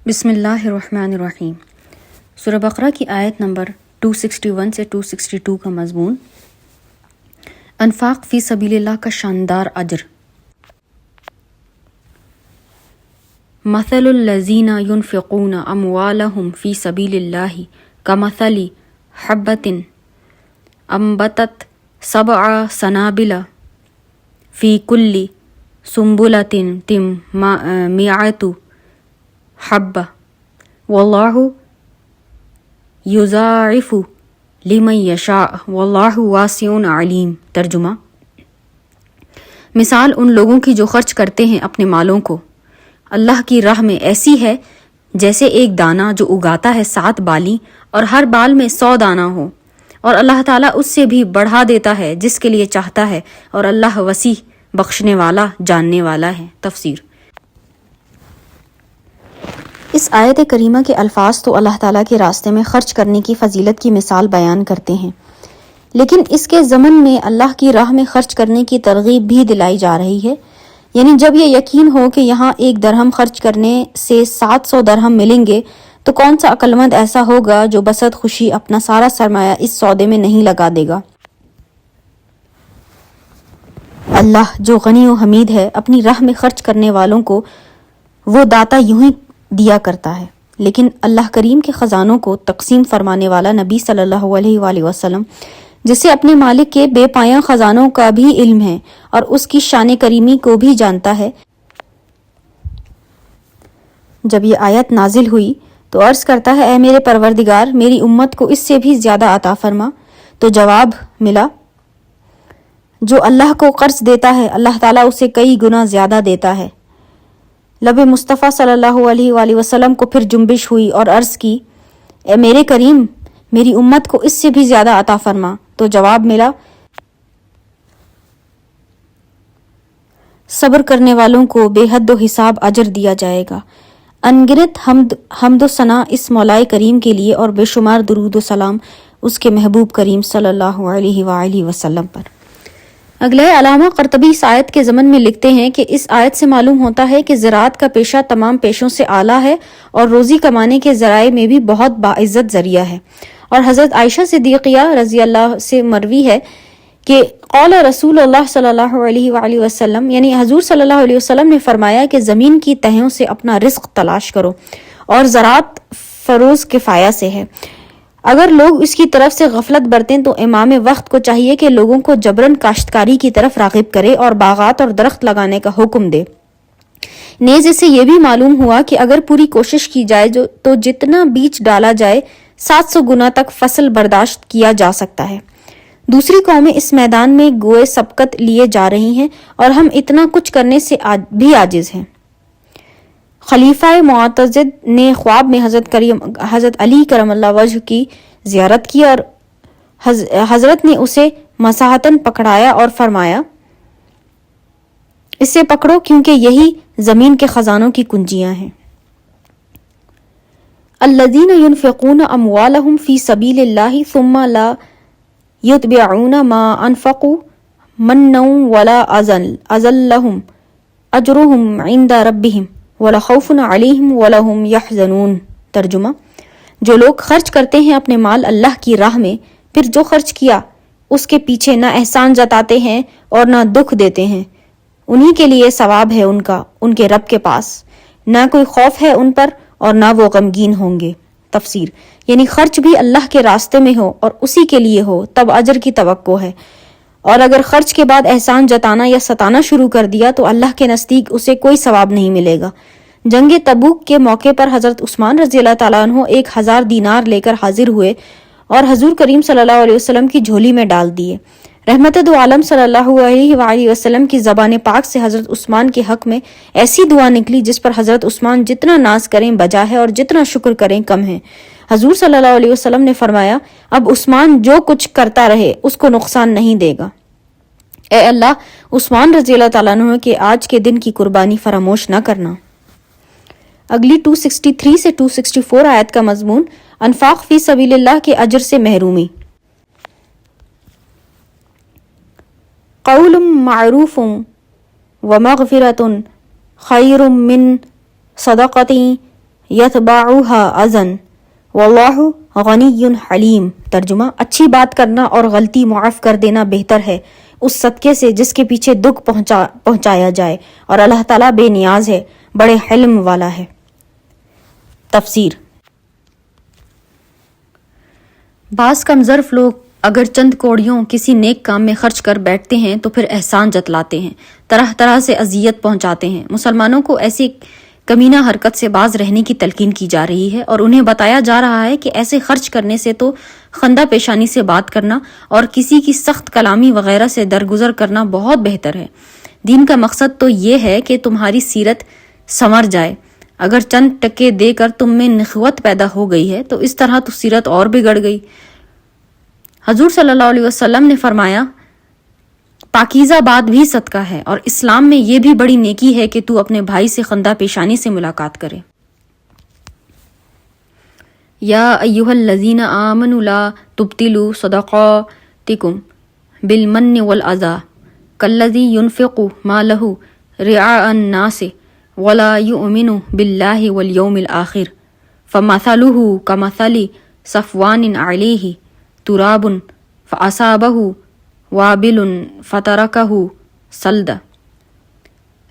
بسم اللہ الرحمن الرحیم۔ سورہ بقرہ کی آیت نمبر 261 سے 262 کا مضمون انفاق فی سبیل اللہ کا شاندار اجر۔ مثل الذین ينفقون اموالهم فی سبیل اللہ کمثل حبۃ انبتت 7 سنابل فی کل سنبلۃ 100 حبہ واللہ یضاعف لمن یشاء واللہ واسع علیم۔ ترجمہ: مثال ان لوگوں کی جو خرچ کرتے ہیں اپنے مالوں کو اللہ کی راہ میں ایسی ہے جیسے ایک دانہ جو اگاتا ہے 7 بالی اور ہر بال میں 100 دانہ ہو، اور اللہ تعالیٰ اس سے بھی بڑھا دیتا ہے جس کے لیے چاہتا ہے، اور اللہ وسیع بخشنے والا جاننے والا ہے۔ تفسیر: اس آیت کریمہ کے الفاظ تو اللہ تعالیٰ کے راستے میں خرچ کرنے کی فضیلت کی مثال بیان کرتے ہیں، لیکن اس کے ضمن میں اللہ کی راہ میں خرچ کرنے کی ترغیب بھی دلائی جا رہی ہے۔ یعنی جب یہ یقین ہو کہ یہاں 1 درہم خرچ کرنے سے 700 درہم ملیں گے تو کون سا عقل مند ایسا ہوگا جو بسط خوشی اپنا سارا سرمایہ اس سودے میں نہیں لگا دے گا۔ اللہ جو غنی و حمید ہے، اپنی راہ میں خرچ کرنے والوں کو وہ داتا یوں ہی دیا کرتا ہے، لیکن اللہ کریم کے خزانوں کو تقسیم فرمانے والا نبی صلی اللہ علیہ وآلہ وسلم، جسے اپنے مالک کے بے پایاں خزانوں کا بھی علم ہے اور اس کی شان کریمی کو بھی جانتا ہے، جب یہ آیت نازل ہوئی تو عرض کرتا ہے، اے میرے پروردگار، میری امت کو اس سے بھی زیادہ عطا فرما۔ تو جواب ملا، جو اللہ کو قرض دیتا ہے اللہ تعالیٰ اسے کئی گنا زیادہ دیتا ہے۔ لب مصطفیٰ صلی اللہ علیہ وآلہ وسلم کو پھر جنبش ہوئی اور عرض کی، اے میرے کریم، میری امت کو اس سے بھی زیادہ عطا فرما۔ تو جواب ملا، صبر کرنے والوں کو بے حد و حساب اجر دیا جائے گا۔ انگنت حمد و ثنا اس مولائے کریم کے لیے اور بے شمار درود و سلام اس کے محبوب کریم صلی اللہ علیہ وآلہ وسلم پر۔ اگلے علامہ قرطبی اس آیت کے ضمن میں لکھتے ہیں کہ اس آیت سے معلوم ہوتا ہے کہ زراعت کا پیشہ تمام پیشوں سے اعلیٰ ہے اور روزی کمانے کے ذرائع میں بھی بہت باعزت ذریعہ ہے۔ اور حضرت عائشہ صدیقیہ رضی اللہ سے مروی ہے کہ قول رسول اللہ صلی اللہ علیہ وآلہ وسلم، یعنی حضور صلی اللہ علیہ وسلم نے فرمایا کہ زمین کی تہوں سے اپنا رزق تلاش کرو اور زراعت فروز کفایہ سے ہے۔ اگر لوگ اس کی طرف سے غفلت برتیں تو امام وقت کو چاہیے کہ لوگوں کو جبراً کاشتکاری کی طرف راغب کرے اور باغات اور درخت لگانے کا حکم دے۔ نیز اس سے یہ بھی معلوم ہوا کہ اگر پوری کوشش کی جائے تو جتنا بیج ڈالا جائے 700 گنا تک فصل برداشت کیا جا سکتا ہے۔ دوسری قومیں اس میدان میں گوئے سبقت لیے جا رہی ہیں اور ہم اتنا کچھ کرنے سے بھی عاجز ہیں۔ خلیفہ معتضد نے خواب میں حضرت علی کرم اللہ وجہ کی زیارت کی اور حضرت نے اسے مساحتاً پکڑایا اور فرمایا، اسے پکڑو کیونکہ یہی زمین کے خزانوں کی کنجیاں ہیں۔ الذین ينفقون اموالهم فی سبیل اللہ ثم لا یتبعون ما انفقوا منا ولا اذى لهم اجرهم عند ربهم ولا خوف علیہم ولا هم يحزنون۔ ترجمہ: جو لوگ خرچ کرتے ہیں اپنے مال اللہ کی راہ میں، پھر جو خرچ کیا اس کے پیچھے نہ احسان جتاتے ہیں اور نہ دکھ دیتے ہیں، انہی کے لیے ثواب ہے ان کا ان کے رب کے پاس، نہ کوئی خوف ہے ان پر اور نہ وہ غمگین ہوں گے۔ تفسیر: یعنی خرچ بھی اللہ کے راستے میں ہو اور اسی کے لیے ہو تب اجر کی توقع ہے، اور اگر خرچ کے بعد احسان جتانا یا ستانا شروع کر دیا تو اللہ کے نزدیک اسے کوئی ثواب نہیں ملے گا۔ جنگ تبوک کے موقع پر حضرت عثمان رضی اللہ تعالیٰ عنہ 1000 دینار لے کر حاضر ہوئے اور حضور کریم صلی اللہ علیہ وسلم کی جھولی میں ڈال دیے۔ رحمت دو عالم صلی اللہ علیہ وآلہ وسلم کی زبان پاک سے حضرت عثمان کے حق میں ایسی دعا نکلی جس پر حضرت عثمان جتنا ناز کریں بجا ہے اور جتنا شکر کریں کم ہے۔ حضور صلی اللہ علیہ وسلم نے فرمایا، اب عثمان جو کچھ کرتا رہے اس کو نقصان نہیں دے گا۔ اے اللہ، عثمان رضی اللہ تعالیٰ عنہ کے آج کے دن کی قربانی فراموش نہ کرنا۔ اگلی 263 سے 264 آیت کا مضمون انفاق فی سبیل اللہ کے اجر سے محرومی۔ قول معروف ومغفرۃ خیر من صدقۃ یتبعها اذن واللہ غنی حلیم۔ ترجمہ، اچھی بات کرنا اور غلطی معاف کر دینا بہتر ہے اس صدقے سے جس کے پیچھے دکھ پہنچایا جائے، اور اللہ تعالیٰ بے نیاز ہے، بڑے حلم والا ہے۔ تفسیر۔ بعض کمظرف لوگ اگر چند کوڑیوں کسی نیک کام میں خرچ کر بیٹھتے ہیں تو پھر احسان جتلاتے ہیں، طرح طرح سے اذیت پہنچاتے ہیں۔ مسلمانوں کو ایسی کمینہ حرکت سے باز رہنے کی تلقین کی جا رہی ہے، اور انہیں بتایا جا رہا ہے کہ ایسے خرچ کرنے سے تو خندہ پیشانی سے بات کرنا اور کسی کی سخت کلامی وغیرہ سے درگزر کرنا بہت بہتر ہے۔ دین کا مقصد تو یہ ہے کہ تمہاری سیرت سنور جائے۔ اگر چند ٹکے دے کر تم میں نخوت پیدا ہو گئی ہے تو اس طرح تو سیرت اور بگڑ گئی۔ حضور صلی اللہ علیہ وسلم نے فرمایا، پاکیزہ بات بھی صدقہ ہے، اور اسلام میں یہ بھی بڑی نیکی ہے کہ تو اپنے بھائی سے خندہ پیشانی سے ملاقات کرے۔ یا ایھا الذین آمنوا لا تبطلوا صدقاتکم بالمن والاذی کالذی ينفق مالہ رئاء الناس ولا یؤمن باللہ والیوم الآخر فمثلہ کمثل صفوان علیہ تراب فاصابہ وابل فترکہ صلدا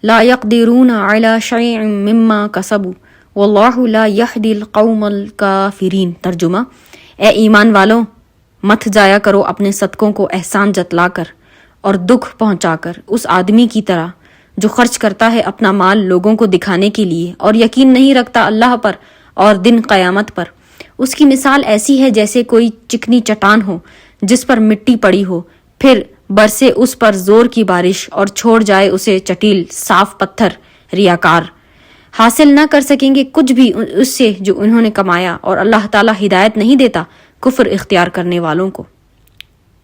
لا یقدرون علی شیء مما کسبوا واللہ لا یہدی القوم الکافرین۔ ترجمہ، اے ایمان والوں، مت ضائع کرو اپنے صدقوں کو احسان جتلا کر اور دکھ پہنچا کر اس آدمی کی طرح جو خرچ کرتا ہے اپنا مال لوگوں کو دکھانے کے لیے اور یقین نہیں رکھتا اللہ پر اور دن قیامت پر۔ اس کی مثال ایسی ہے جیسے کوئی چکنی چٹان ہو جس پر مٹی پڑی ہو، پھر برسے اس پر زور کی بارش اور چھوڑ جائے اسے چٹیل صاف پتھر۔ ریاکار حاصل نہ کر سکیں گے کچھ بھی اس سے جو انہوں نے کمایا، اور اللہ تعالیٰ ہدایت نہیں دیتا کفر اختیار کرنے والوں کو۔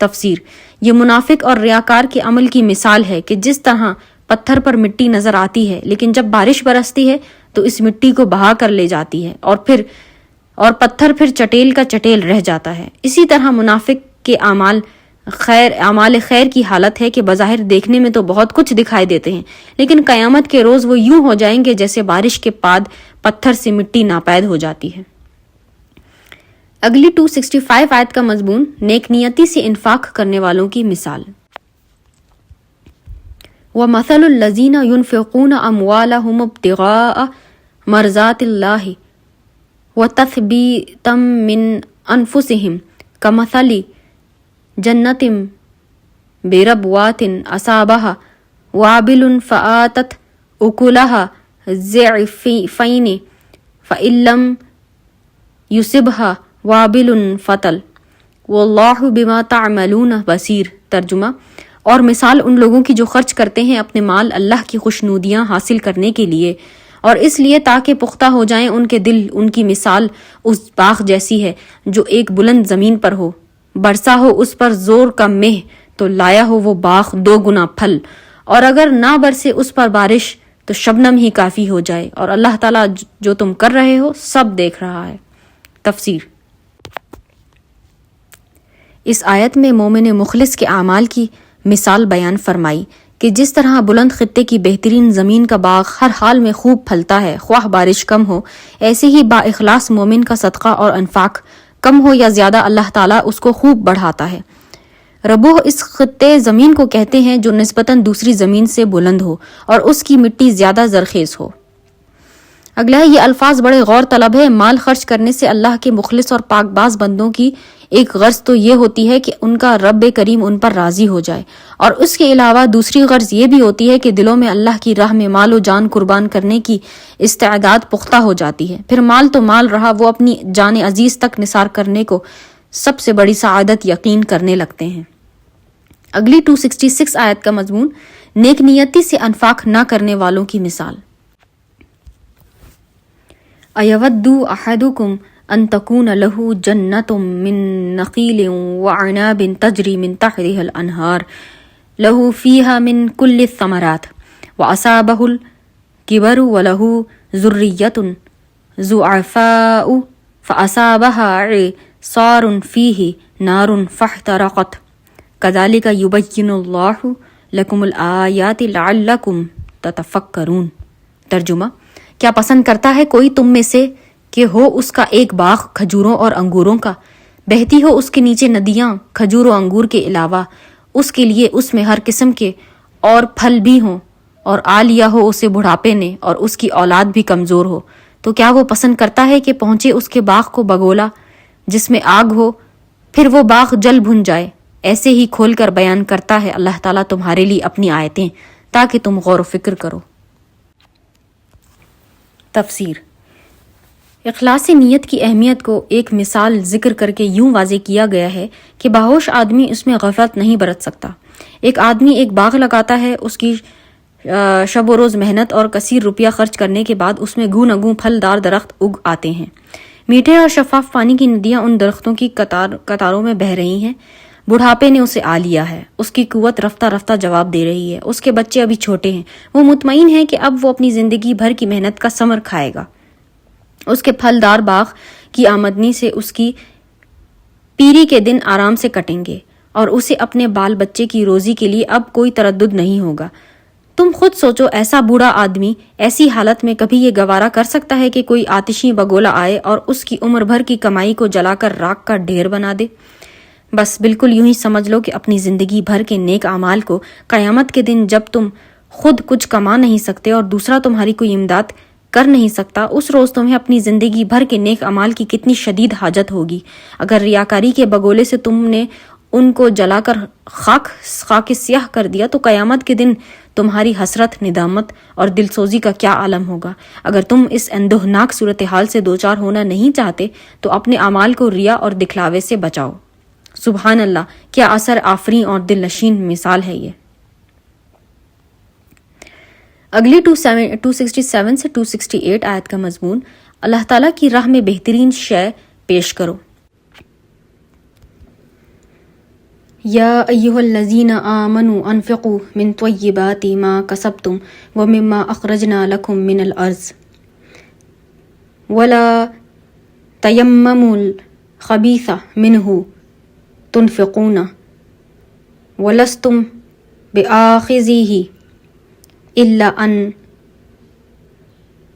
تفسیر۔ یہ منافق اور ریاکار کے عمل کی مثال ہے کہ جس طرح پتھر پر مٹی نظر آتی ہے لیکن جب بارش برستی ہے تو اس مٹی کو بہا کر لے جاتی ہے اور پتھر پھر چٹیل کا چٹیل رہ جاتا ہے، اسی طرح منافق کے اعمال خیر کی حالت ہے کہ بظاہر دیکھنے میں تو بہت کچھ دکھائی دیتے ہیں لیکن قیامت کے روز وہ یوں ہو جائیں گے جیسے بارش کے بعد پتھر سے مٹی ناپید ہو جاتی ہے۔ اگلی 265 آیت کا مضمون نیک نیتی سے انفاق کرنے والوں کی مثال۔ وَمَثَلُ الَّذِينَ يُنْفِقُونَ أَمْوَالَهُمُ ابْتِغَاءَ مَرْضَاتِ اللَّهِ وَتَثْبِيتًا مِّنْ أَنفُسِهِمْ كَمَثَلِ جَنَّةٍ بِرَبْوَةٍ أَصَابَهَا وَابِلٌ فَآتَتْ أُكُلَهَا ضِعْفَيْنِ فَإِن لَّمْ يُصِبْهَا وَابِلٌ فَطَلٌ وَاللَّهُ بِمَا تَعْمَلُونَ بَصِيرٌ۔ ترجمہ، اور مثال ان لوگوں کی جو خرچ کرتے ہیں اپنے مال اللہ کی خوشنودیاں حاصل کرنے کے لیے اور اس لیے تاکہ پختہ ہو جائیں ان کے دل، ان کی مثال اس باغ جیسی ہے جو ایک بلند زمین پر ہو، برسا ہو اس پر زور کا مہ تو لایا ہو وہ باغ 2 گنا پھل، اور اگر نہ برسے اس پر بارش تو شبنم ہی کافی ہو جائے، اور اللہ تعالیٰ جو تم کر رہے ہو سب دیکھ رہا ہے۔ تفسیر۔ اس آیت میں مومن مخلص کے اعمال کی مثال بیان فرمائی کہ جس طرح بلند خطے کی بہترین زمین کا باغ ہر حال میں خوب پھلتا ہے خواہ بارش کم ہو، ایسے ہی با اخلاص مومن کا صدقہ اور انفاق کم ہو یا زیادہ اللہ تعالیٰ اس کو خوب بڑھاتا ہے۔ ربوہ اس خطے زمین کو کہتے ہیں جو نسبتاً دوسری زمین سے بلند ہو اور اس کی مٹی زیادہ زرخیز ہو۔ اگلا ہے، یہ الفاظ بڑے غور طلب ہے۔ مال خرچ کرنے سے اللہ کے مخلص اور پاک باز بندوں کی ایک غرض تو یہ ہوتی ہے کہ ان کا رب کریم ان پر راضی ہو جائے، اور اس کے علاوہ دوسری غرض یہ بھی ہوتی ہے کہ دلوں میں اللہ کی راہ میں مال و جان قربان کرنے کی استعداد پختہ ہو جاتی ہے۔ پھر مال تو مال رہا، وہ اپنی جان عزیز تک نثار کرنے کو سب سے بڑی سعادت یقین کرنے لگتے ہیں۔ اگلی 266 آیت کا مضمون نیک نیتی سے انفاق نہ کرنے والوں کی مثال۔ اَيَوَدُّ أَحَدُكُمْ أَن تَكُونَ لَهُ جَنَّةٌ مِّن نَخِيلٍ وَأَعْنَابٍ تَجْرِي مِن تَحْتِهَا الْأَنْهَارُ لَهُ فِيهَا مِن كُلِّ الثَّمَرَاتِ وَأَصَابَهُ الْكِبَرُ وَلَهُ ذُرِّيَّةٌ ضُعَفَاءُ فَأَصَابَهَا إِعْصَارٌ فِيهِ نَارٌ فَاحْتَرَقَتْ كَذَلِكَ يُبَيِّنُ اللَّهُ لَكُمُ الْآيَاتِ لَعَلَّكُمْ تَتَفَكَّرُونَ۔ ترجمہ، کیا پسند کرتا ہے کوئی تم میں سے کہ ہو اس کا ایک باغ کھجوروں اور انگوروں کا، بہتی ہو اس کے نیچے ندیاں کھجور و انگور کے علاوہ، اس کے لیے اس میں ہر قسم کے اور پھل بھی ہوں، اور آ لیا ہو اسے بڑھاپے نے اور اس کی اولاد بھی کمزور ہو، تو کیا وہ پسند کرتا ہے کہ پہنچے اس کے باغ کو بگولا جس میں آگ ہو، پھر وہ باغ جل بھن جائے؟ ایسے ہی کھول کر بیان کرتا ہے اللہ تعالیٰ تمہارے لیے اپنی آیتیں تاکہ تم غور و فکر کرو۔ تفسیر۔ اخلاص نیت کی اہمیت کو ایک مثال ذکر کر کے یوں واضح کیا گیا ہے کہ باہوش آدمی اس میں غفلت نہیں برت سکتا۔ ایک آدمی ایک باغ لگاتا ہے، اس کی شب و روز محنت اور کثیر روپیہ خرچ کرنے کے بعد اس میں گوں نگوں پھلدار درخت اگ آتے ہیں، میٹھے اور شفاف پانی کی ندیاں ان درختوں کی قطاروں میں بہہ رہی ہیں۔ بڑھاپے نے اسے آ لیا ہے، اس کی قوت رفتہ رفتہ جواب دے رہی ہے، اس کے بچے ابھی چھوٹے ہیں، وہ مطمئن ہے کہ اب وہ اپنی زندگی بھر کی محنت کا ثمر کھائے گا۔ اس کے پھلدار باغ کی آمدنی سے اس کی پیری کے دن آرام سے کٹیں گے اور اسے اپنے بال بچے کی روزی کے لیے اب کوئی تردد نہیں ہوگا۔ تم خود سوچو، ایسا بوڑھا آدمی ایسی حالت میں کبھی یہ گوارا کر سکتا ہے کہ کوئی آتشی بگولا آئے اور اس کی عمر بھر کی کمائی کو جلا کر راکھ کا ڈھیر بنا دے؟ بس بالکل یوں ہی سمجھ لو کہ اپنی زندگی بھر کے نیک اعمال کو قیامت کے دن جب تم خود کچھ کما نہیں سکتے اور دوسرا تمہاری کوئی امداد کر نہیں سکتا، اس روز تمہیں اپنی زندگی بھر کے نیک اعمال کی کتنی شدید حاجت ہوگی۔ اگر ریاکاری کے بگولے سے تم نے ان کو جلا کر خاک سیاہ کر دیا تو قیامت کے دن تمہاری حسرت، ندامت اور دلسوزی کا کیا عالم ہوگا۔ اگر تم اس اندوہناک صورتحال سے دوچار ہونا نہیں چاہتے تو اپنے اعمال کو ریا اور دکھلاوے سے بچاؤ۔ سبحان اللہ، کیا اثر آفریں اور دل نشین مثال ہے یہ۔ اگلی 267 سے 268 آیت کا مضمون، اللہ تعالیٰ کی راہ میں بہترین شے پیش کرو۔ یا ایہا الذین آمنوا انفقوا من طیبات ما کسبتم ومما اخرجنا لکم من الارض ولا تیمموا الخبیث منہ تنفقون ولستم بآخذیہ الا ان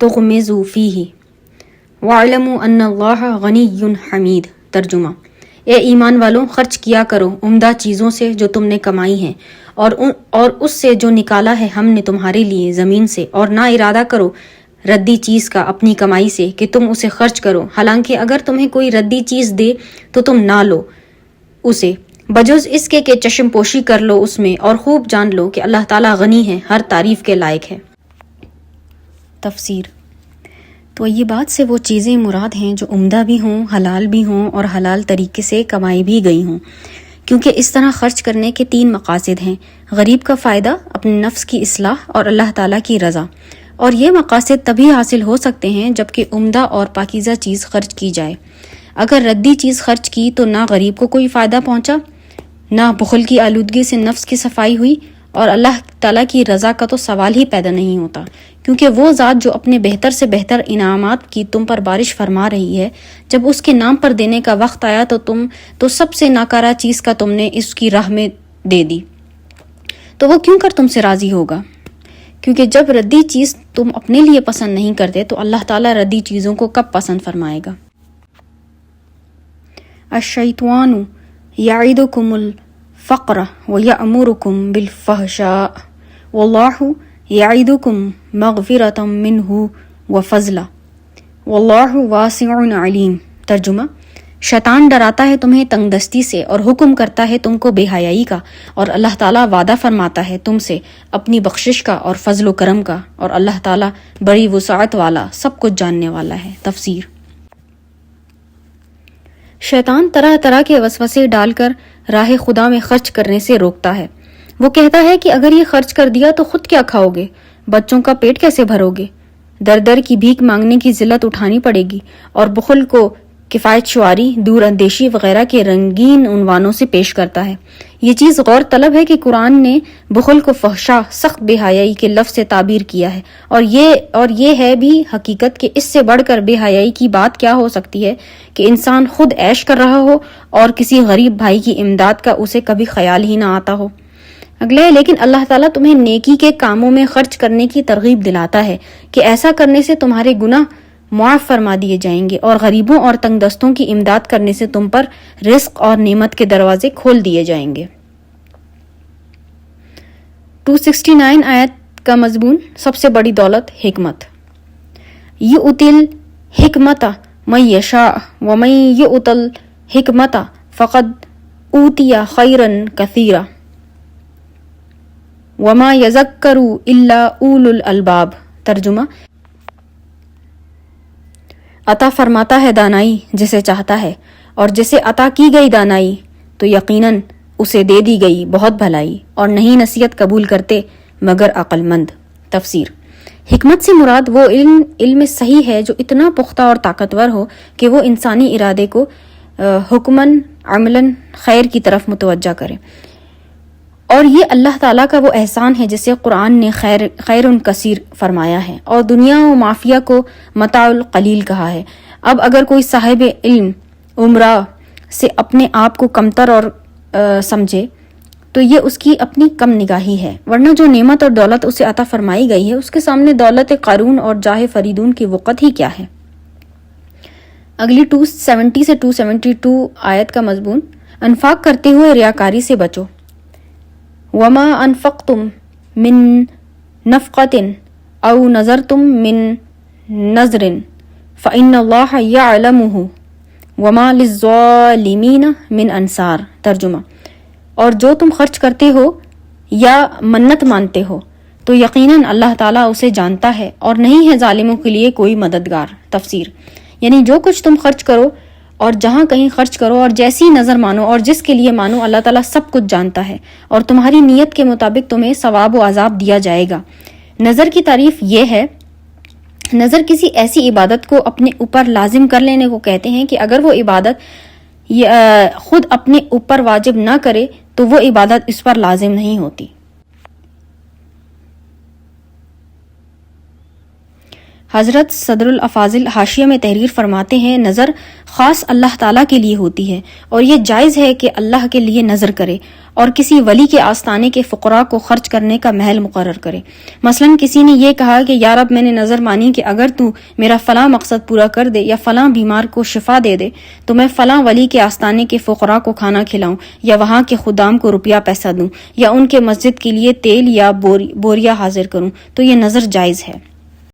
تغمزوا فیہ واعلموا ان اللہ غنی حمید۔ ترجمہ۔ اے ایمان والوں، خرچ کیا کرو عمدہ چیزوں سے جو تم نے کمائی ہیں اور اس سے جو نکالا ہے ہم نے تمہارے لیے زمین سے، اور نہ ارادہ کرو ردی چیز کا اپنی کمائی سے کہ تم اسے خرچ کرو، حالانکہ اگر تمہیں کوئی ردی چیز دے تو تم نہ لو اسے، بجز اس کے کہ چشم پوشی کر لو اس میں، اور خوب جان لو کہ اللہ تعالیٰ غنی ہے، ہر تعریف کے لائق ہے۔ تفسیر۔ تو یہ بات سے وہ چیزیں مراد ہیں جو عمدہ بھی ہوں، حلال بھی ہوں اور حلال طریقے سے کمائی بھی گئی ہوں، کیونکہ اس طرح خرچ کرنے کے 3 مقاصد ہیں: غریب کا فائدہ، اپنے نفس کی اصلاح اور اللہ تعالیٰ کی رضا۔ اور یہ مقاصد تبھی حاصل ہو سکتے ہیں جبکہ عمدہ اور پاکیزہ چیز خرچ کی جائے۔ اگر ردی چیز خرچ کی تو نہ غریب کو کوئی فائدہ پہنچا، نہ بخل کی آلودگی سے نفس کی صفائی ہوئی، اور اللہ تعالیٰ کی رضا کا تو سوال ہی پیدا نہیں ہوتا، کیونکہ وہ ذات جو اپنے بہتر سے بہتر انعامات کی تم پر بارش فرما رہی ہے، جب اس کے نام پر دینے کا وقت آیا تو سب سے ناکارہ چیز کا تم نے اس کی راہ میں دے دی، تو وہ کیوں کر تم سے راضی ہوگا؟ کیونکہ جب ردی چیز تم اپنے لیے پسند نہیں کرتے تو اللہ تعالیٰ ردی چیزوں کو کب پسند فرمائے گا؟ الشیطان یعدکم الفقر ویأمرکم بالفحشاء واللہ یعدکم مغفرۃ منہ وفضلا واللہ واسع علیم۔ ترجمہ۔ شیطان ڈراتا ہے تمہیں تنگ دستی سے اور حکم کرتا ہے تم کو بے حیائی کا، اور اللہ تعالیٰ وعدہ فرماتا ہے تم سے اپنی بخشش کا اور فضل و کرم کا، اور اللہ تعالیٰ بڑی وسعت والا، سب کچھ جاننے والا ہے۔ تفسیر۔ شیطان طرح طرح کے وسوسے ڈال کر راہ خدا میں خرچ کرنے سے روکتا ہے۔ وہ کہتا ہے کہ اگر یہ خرچ کر دیا تو خود کیا کھاؤ گے، بچوں کا پیٹ کیسے بھرو گے، در در کی بھیک مانگنے کی ذلت اٹھانی پڑے گی، اور بخل کو کفایت شعاری، دور اندیشی وغیرہ کے رنگین عنوانوں سے پیش کرتا ہے۔ یہ چیز غور طلب ہے کہ قرآن نے بخل کو فحشا، سخت بے حیائی کے لفظ سے تعبیر کیا ہے، اور یہ ہے بھی حقیقت کہ اس سے بڑھ کر بے حیائی کی بات کیا ہو سکتی ہے کہ انسان خود عیش کر رہا ہو اور کسی غریب بھائی کی امداد کا اسے کبھی خیال ہی نہ آتا ہو۔ اگلا ہے لیکن اللہ تعالیٰ تمہیں نیکی کے کاموں میں خرچ کرنے کی ترغیب دلاتا ہے کہ ایسا کرنے سے تمہارے گناہ معاف فرما دیے جائیں گے اور غریبوں اور تنگ دستوں کی امداد کرنے سے تم پر رزق اور نعمت کے دروازے کھول دیے جائیں گے۔ 269 آیت کا مضمون سب سے بڑی دولت حکمت۔ یؤتی الحکمت من یشاء ومن یؤت الحکمت فقد اوتی خیرا کثیرا وما یذکر الا اولو الالباب۔ ترجمہ، عطا فرماتا ہے دانائی جسے چاہتا ہے، اور جسے عطا کی گئی دانائی تو یقیناً اسے دے دی گئی بہت بھلائی، اور نہیں نصیحت قبول کرتے مگر عقل مند۔ تفسیر، حکمت سے مراد وہ علم صحیح ہے جو اتنا پختہ اور طاقتور ہو کہ وہ انسانی ارادے کو حکماً عملاً خیر کی طرف متوجہ کرے، اور یہ اللہ تعالیٰ کا وہ احسان ہے جسے قرآن نے خیر کثیر فرمایا ہے، اور دنیا و مافیہ کو متاع القلیل کہا ہے۔ اب اگر کوئی صاحب علم عمرہ سے اپنے آپ کو کمتر اور سمجھے تو یہ اس کی اپنی کم نگاہی ہے، ورنہ جو نعمت اور دولت اسے عطا فرمائی گئی ہے اس کے سامنے دولت قارون اور جاہ فریدون کی وقت ہی کیا ہے۔ اگلی 270 سے 272 آیت کا مضمون، انفاق کرتے ہوئے ریاکاری سے بچو۔ وما انفقتم من نفقۃ او نذرتم من نذر فإن اللہ یعلمہ وما للظالمین من انصار۔ ترجمہ، اور جو تم خرچ کرتے ہو یا منت مانتے ہو تو یقیناً اللہ تعالیٰ اسے جانتا ہے اور نہیں ہے ظالموں کے لیے کوئی مددگار۔ تفسیر، یعنی جو کچھ تم خرچ کرو اور جہاں کہیں خرچ کرو اور جیسی نظر مانو اور جس کے لیے مانو، اللہ تعالیٰ سب کچھ جانتا ہے اور تمہاری نیت کے مطابق تمہیں ثواب و عذاب دیا جائے گا۔ نظر کی تعریف یہ ہے، نظر کسی ایسی عبادت کو اپنے اوپر لازم کر لینے کو کہتے ہیں کہ اگر وہ عبادت خود اپنے اوپر واجب نہ کرے تو وہ عبادت اس پر لازم نہیں ہوتی۔ حضرت صدر الافاضل حاشیہ میں تحریر فرماتے ہیں، نظر خاص اللہ تعالیٰ کے لیے ہوتی ہے اور یہ جائز ہے کہ اللہ کے لیے نظر کرے اور کسی ولی کے آستانے کے فقراء کو خرچ کرنے کا محل مقرر کرے۔ مثلا کسی نے یہ کہا کہ یا رب، میں نے نظر مانی کہ اگر تو میرا فلاں مقصد پورا کر دے یا فلاں بیمار کو شفا دے دے تو میں فلاں ولی کے آستانے کے فقراء کو کھانا کھلاؤں یا وہاں کے خدام کو روپیہ پیسہ دوں یا ان کے مسجد کے لیے تیل یا بوریا حاضر کروں، تو یہ نظر جائز ہے۔